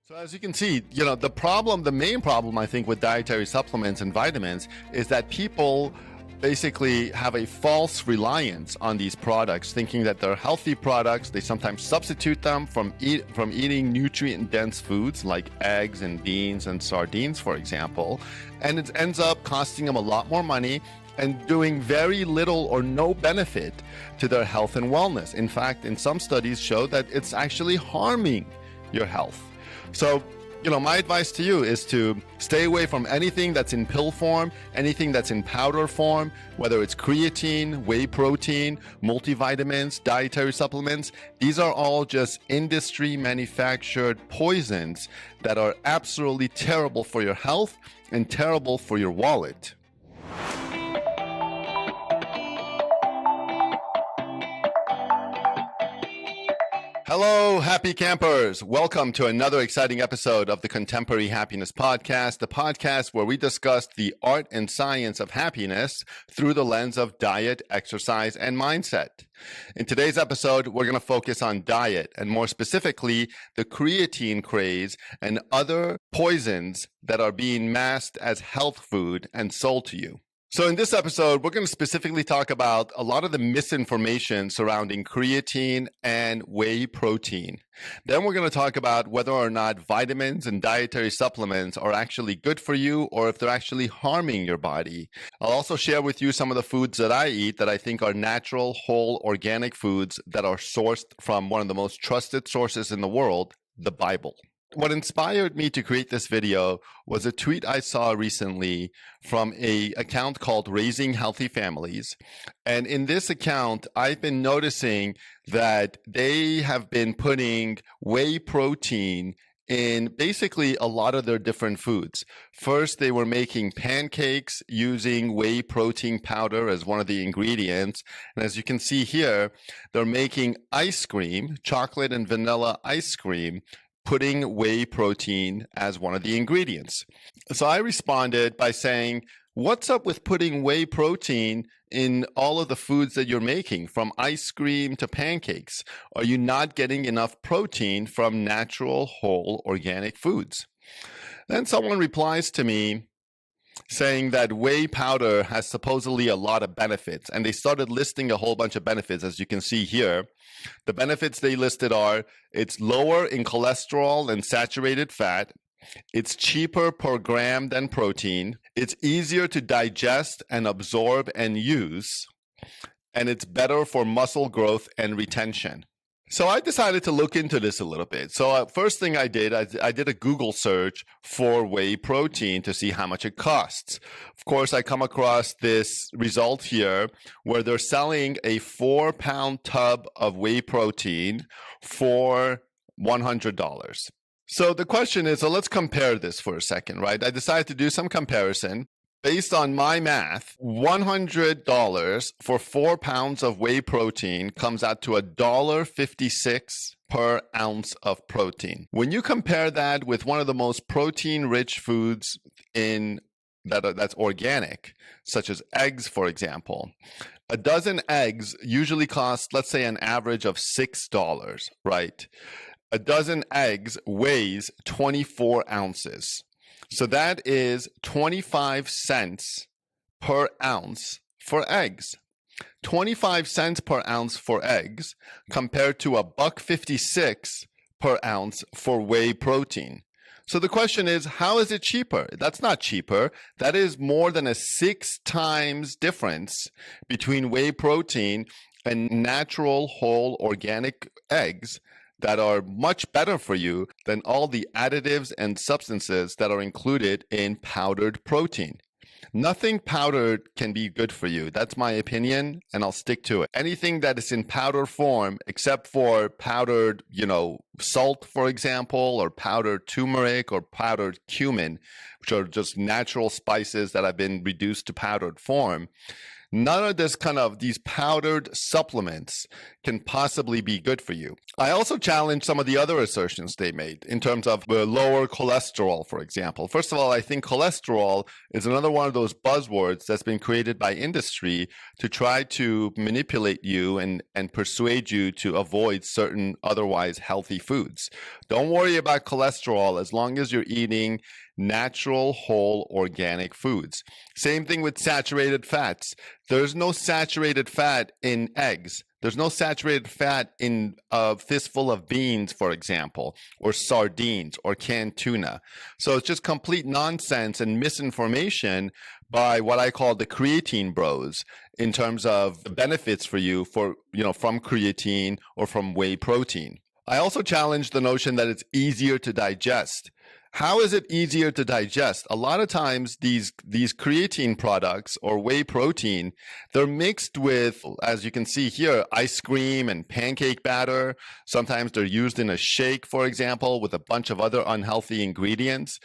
So as you can see, the main problem I think with dietary supplements and vitamins is that people basically have a false reliance on these products, thinking that they're healthy products. They sometimes substitute them from eating nutrient-dense foods like eggs and beans and sardines, for example, and it ends up costing them a lot more money and doing very little or no benefit to their health and wellness. In fact, in some studies show that it's actually harming your health. So, my advice to you is to stay away from anything that's in pill form, anything that's in powder form, whether it's creatine, whey protein, multivitamins, dietary supplements. These are all just industry manufactured poisons that are absolutely terrible for your health and terrible for your wallet. Hello, happy campers. Welcome to another exciting episode of the Contemporary Happiness Podcast, the podcast where we discuss the art and science of happiness through the lens of diet, exercise, and mindset. In today's episode, we're going to focus on diet, and more specifically, the creatine craze and other poisons that are being masked as health food and sold to you. So in this episode, we're going to specifically talk about a lot of the misinformation surrounding creatine and whey protein. Then we're going to talk about whether or not vitamins and dietary supplements are actually good for you or if they're actually harming your body. I'll also share with you some of the foods that I eat that I think are natural, whole, organic foods that are sourced from one of the most trusted sources in the world, the Bible. What inspired me to create this video was a tweet I saw recently from an account called Raising Healthy Families. And in this account, I've been noticing that they have been putting whey protein in basically a lot of their different foods. First, they were making pancakes using whey protein powder as one of the ingredients. And as you can see here, they're making ice cream, chocolate and vanilla ice cream, putting whey protein as one of the ingredients. So I responded by saying, what's up with putting whey protein in all of the foods that you're making, from ice cream to pancakes? Are you not getting enough protein from natural, whole, organic foods? Then someone replies to me saying that whey powder has supposedly a lot of benefits, and they started listing a whole bunch of benefits, as you can see here. The benefits they listed are: it's lower in cholesterol and saturated fat, it's cheaper per gram than protein, it's easier to digest and absorb and use, and it's better for muscle growth and retention. So I decided to look into this a little bit. So first thing I did a Google search for whey protein to see how much it costs. Of course, I come across this result here where they're selling a 4-pound tub of whey protein for $100. So the question is, so let's compare this for a second, right? I decided to do some comparison. Based on my math, $100 for 4 pounds of whey protein comes out to $1.56 per ounce of protein. When you compare that with one of the most protein-rich foods that's organic, such as eggs, for example, a dozen eggs usually cost, let's say, an average of $6, right? A dozen eggs weighs 24 ounces. So that is 25 cents per ounce for eggs. 25 cents per ounce for eggs compared to $1.56 per ounce for whey protein. So the question is, how is it cheaper? That's not cheaper. That is more than a 6 times difference between whey protein and natural, whole, organic eggs that are much better for you than all the additives and substances that are included in powdered protein. Nothing powdered can be good for you. That's my opinion, and I'll stick to it. Anything that is in powder form, except for powdered, salt, for example, or powdered turmeric or powdered cumin, which are just natural spices that have been reduced to powdered form, None of this kind of these powdered supplements can possibly be good for you. I also challenge some of the other assertions they made in terms of lower cholesterol, for example. First of all, I think cholesterol is another one of those buzzwords that's been created by industry to try to manipulate you and persuade you to avoid certain otherwise healthy foods. Don't worry about cholesterol as long as you're eating natural, whole, organic foods. Same thing with saturated fats. There's no saturated fat in eggs. There's no saturated fat in a fistful of beans, for example, or sardines or canned tuna. So it's just complete nonsense and misinformation by what I call the creatine bros in terms of the benefits for you from creatine or from whey protein. I also challenge the notion that it's easier to digest. How is it easier to digest? A lot of times these creatine products or whey protein, they're mixed with, as you can see here, ice cream and pancake batter. Sometimes they're used in a shake, for example, with a bunch of other unhealthy ingredients.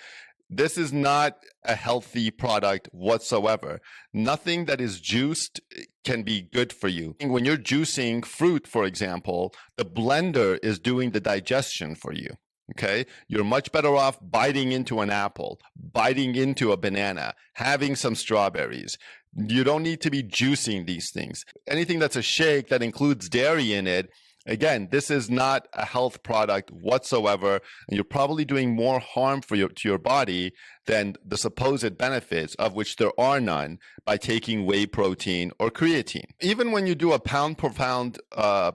This is not a healthy product whatsoever. Nothing that is juiced can be good for you. When you're juicing fruit, for example, the blender is doing the digestion for you. Okay, you're much better off biting into an apple, biting into a banana, having some strawberries. You don't need to be juicing these things. Anything that's a shake that includes dairy in it, again, this is not a health product whatsoever, and you're probably doing more harm to your body than the supposed benefits, of which there are none, by taking whey protein or creatine. Even when you do a pound per pound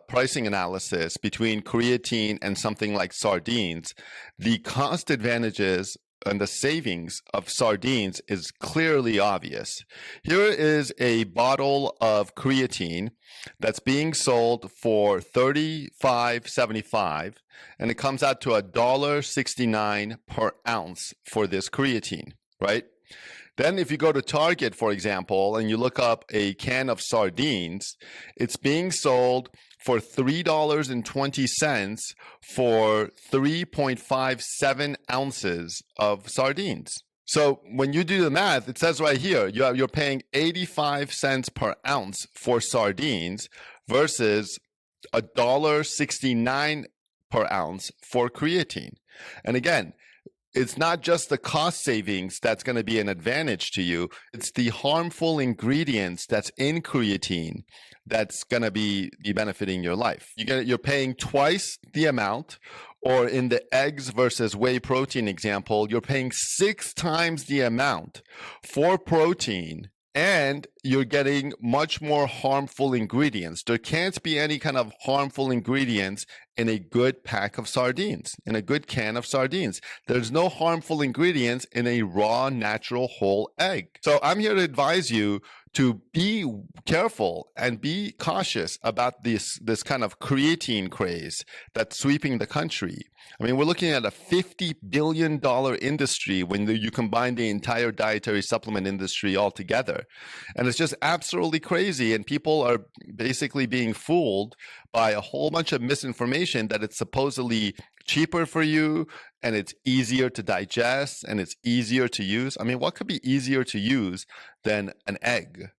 pricing analysis between creatine and something like sardines, the cost advantages and the savings of sardines is clearly obvious. Here is a bottle of creatine that's being sold for $35.75, and it comes out to $1.69 per ounce for this creatine, right? Then if you go to Target, for example, and you look up a can of sardines, it's being sold for $3.20 for 3.57 ounces of sardines. So when you do the math, it says right here, you're paying 85 cents per ounce for sardines versus $1.69 per ounce for creatine. And again, it's not just the cost savings that's going to be an advantage to you. It's the harmful ingredients that's in creatine that's going to be benefiting your life. You're paying twice the amount, or in the eggs versus whey protein example, you're paying 6 times the amount for protein, and you're getting much more harmful ingredients. There can't be any kind of harmful ingredients in a good pack of sardines, in a good can of sardines. There's no harmful ingredients in a raw, natural, whole egg. So I'm here to advise you to be careful and be cautious about this kind of creatine craze that's sweeping the country. I mean, we're looking at a $50 billion industry when you combine the entire dietary supplement industry altogether. And it's just absolutely crazy. And people are basically being fooled by a whole bunch of misinformation that it's supposedly cheaper for you and it's easier to digest and it's easier to use. I mean, what could be easier to use than an egg,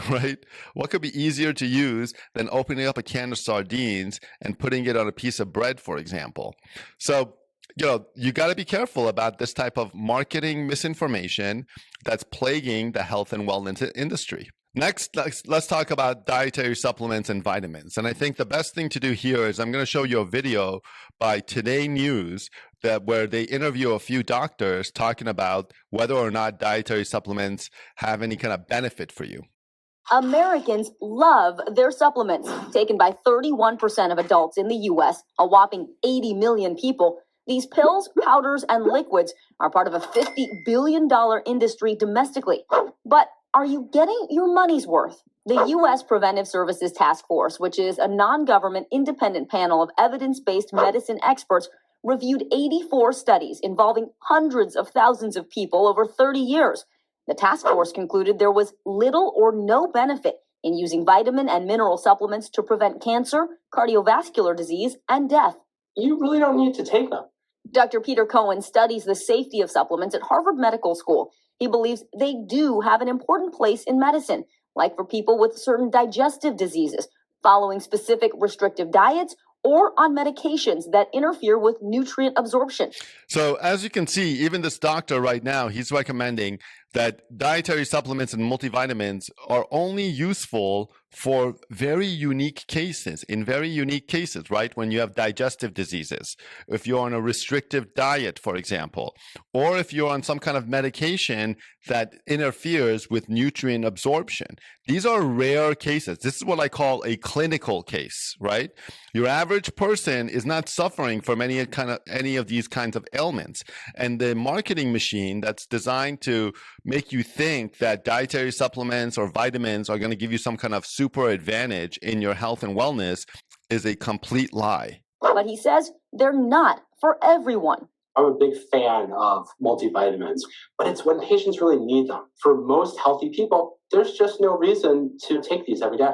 right? What could be easier to use than opening up a can of sardines and putting it on a piece of bread, for example? So, you got to be careful about this type of marketing misinformation that's plaguing the health and wellness industry. Next, let's talk about dietary supplements and vitamins. And I think the best thing to do here is I'm going to show you a video by Today News where they interview a few doctors talking about whether or not dietary supplements have any kind of benefit for you. Americans love their supplements. Taken by 31% of adults in the U.S., a whopping 80 million people, these pills, powders, and liquids are part of a $50 billion industry domestically. But are you getting your money's worth? The U.S. Preventive Services Task Force, which is a non-government independent panel of evidence-based medicine experts, reviewed 84 studies involving hundreds of thousands of people over 30 years. The task force concluded there was little or no benefit in using vitamin and mineral supplements to prevent cancer, cardiovascular disease, and death. You really don't need to take them. Dr. Peter Cohen studies the safety of supplements at Harvard Medical School. He believes they do have an important place in medicine, like for people with certain digestive diseases, following specific restrictive diets, or on medications that interfere with nutrient absorption. So as you can see, even this doctor right now, he's recommending that dietary supplements and multivitamins are only useful for very unique cases, right? When you have digestive diseases, if you're on a restrictive diet, for example, or if you're on some kind of medication that interferes with nutrient absorption. These are rare cases. This is what I call a clinical case, right? Your average person is not suffering from any of these kinds of ailments. And the marketing machine that's designed to make you think that dietary supplements or vitamins are going to give you some kind of super advantage in your health and wellness is a complete lie. But he says they're not for everyone. I'm a big fan of multivitamins, but it's when patients really need them. For most healthy people, there's just no reason to take these every day.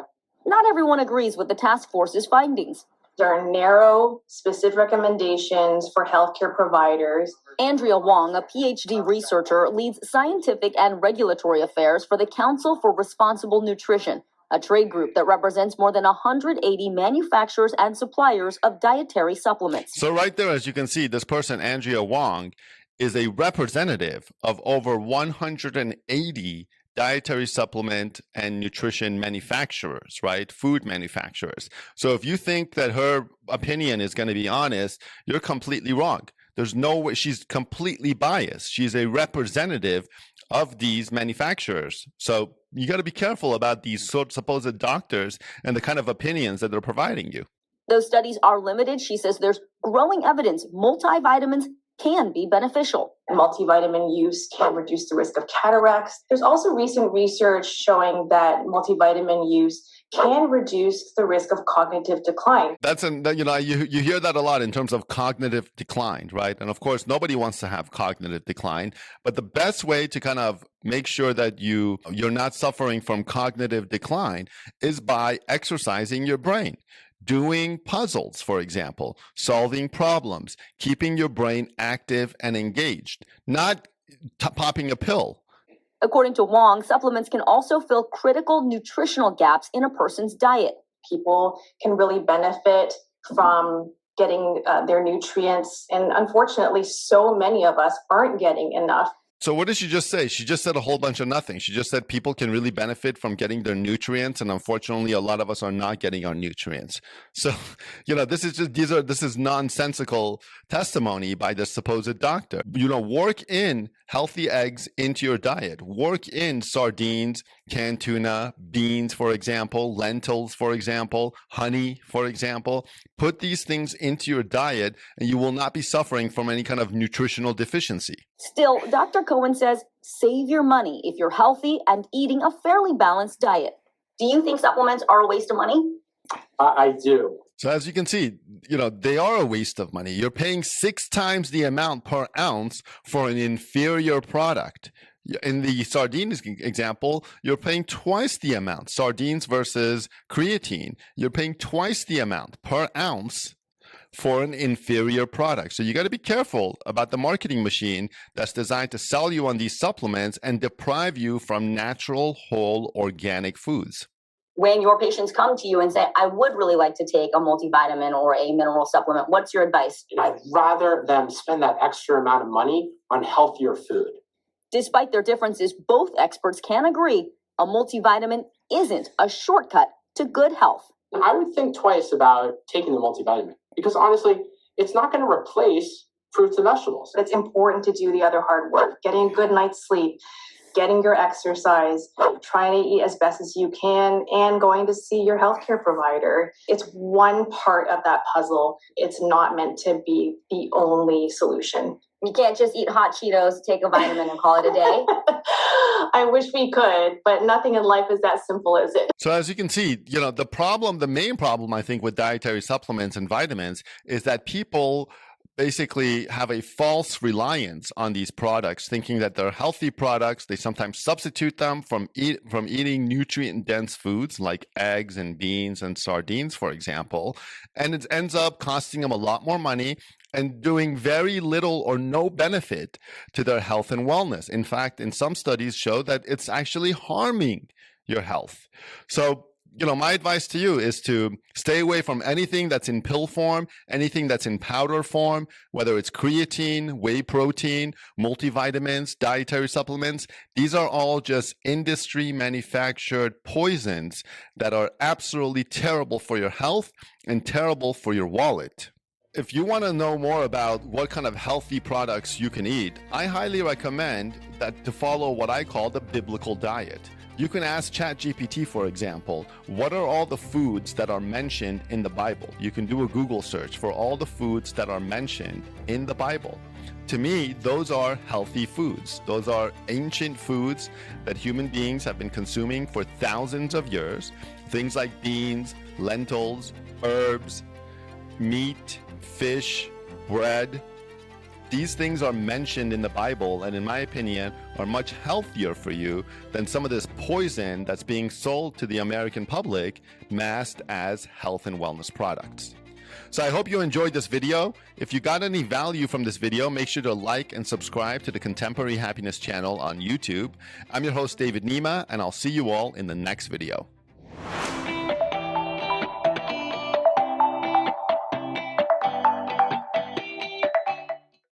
Not everyone agrees with the task force's findings. There are narrow, specific recommendations for healthcare providers. Andrea Wong, a PhD researcher, leads scientific and regulatory affairs for the Council for Responsible Nutrition, a trade group that represents more than 180 manufacturers and suppliers of dietary supplements. So right there, as you can see, this person, Andrea Wong, is a representative of over 180 dietary supplement and nutrition manufacturers, right? Food manufacturers. So if you think that her opinion is going to be honest, you're completely wrong. There's no way. She's completely biased. She's a representative of these manufacturers. So you got to be careful about these supposed doctors and the kind of opinions that they're providing you. Those studies are limited. She says there's growing evidence multivitamins can be beneficial. Multivitamin use can reduce the risk of cataracts. There's also recent research showing that multivitamin use can reduce the risk of cognitive decline. You hear that a lot in terms of cognitive decline, right? And of course, nobody wants to have cognitive decline, but the best way to kind of make sure that you're not suffering from cognitive decline is by exercising your brain. Doing puzzles, for example, solving problems, keeping your brain active and engaged, not popping a pill. According to Wong, supplements can also fill critical nutritional gaps in a person's diet. People can really benefit from getting their nutrients, and unfortunately, so many of us aren't getting enough. So what did she just say? She just said a whole bunch of nothing. She just said people can really benefit from getting their nutrients, and unfortunately, a lot of us are not getting our nutrients. So, this is nonsensical testimony by this supposed doctor. Work in healthy eggs into your diet. Work in sardines, canned tuna, beans, for example, lentils, for example, honey, for example. Put these things into your diet, and you will not be suffering from any kind of nutritional deficiency. Still, Dr. Cohen says save your money if you're healthy and eating a fairly balanced diet. Do you think supplements are a waste of money? I do. So as you can see, they are a waste of money. You're paying 6 times the amount per ounce for an inferior product. In the sardines example, you're paying twice the amount. Sardines versus creatine, you're paying twice the amount per ounce for an inferior product. So you got to be careful about the marketing machine that's designed to sell you on these supplements and deprive you from natural, whole, organic foods. When your patients come to you and say, I would really like to take a multivitamin or a mineral supplement, what's your advice? I'd rather them spend that extra amount of money on healthier food. Despite their differences, both experts can agree a multivitamin isn't a shortcut to good health. I would think twice about taking the multivitamin because honestly, it's not going to replace fruits and vegetables. It's important to do the other hard work, getting a good night's sleep, getting your exercise, trying to eat as best as you can, and going to see your healthcare provider. It's one part of that puzzle. It's not meant to be the only solution. You can't just eat hot Cheetos, take a vitamin, and call it a day. I wish we could, but nothing in life is that simple, is it? So as you can see, the main problem, I think, with dietary supplements and vitamins is that people basically have a false reliance on these products, thinking that they're healthy products. They sometimes substitute them from eating nutrient-dense foods like eggs and beans and sardines, for example, and it ends up costing them a lot more money and doing very little or no benefit to their health and wellness. In fact, in some studies show that it's actually harming your health. So, my advice to you is to stay away from anything that's in pill form, anything that's in powder form, whether it's creatine, whey protein, multivitamins, dietary supplements. These are all just industry manufactured poisons that are absolutely terrible for your health and terrible for your wallet. If you want to know more about what kind of healthy products you can eat, I highly recommend that to follow what I call the biblical diet. You can ask ChatGPT, for example, what are all the foods that are mentioned in the Bible? You can do a Google search for all the foods that are mentioned in the Bible. To me, those are healthy foods. Those are ancient foods that human beings have been consuming for thousands of years. Things like beans, lentils, herbs, meat, fish, bread. These things are mentioned in the Bible, and in my opinion, are much healthier for you than some of this poison that's being sold to the American public, masked as health and wellness products. So I hope you enjoyed this video. If you got any value from this video, make sure to like and subscribe to the Contemporary Happiness channel on YouTube. I'm your host, David Nima, and I'll see you all in the next video.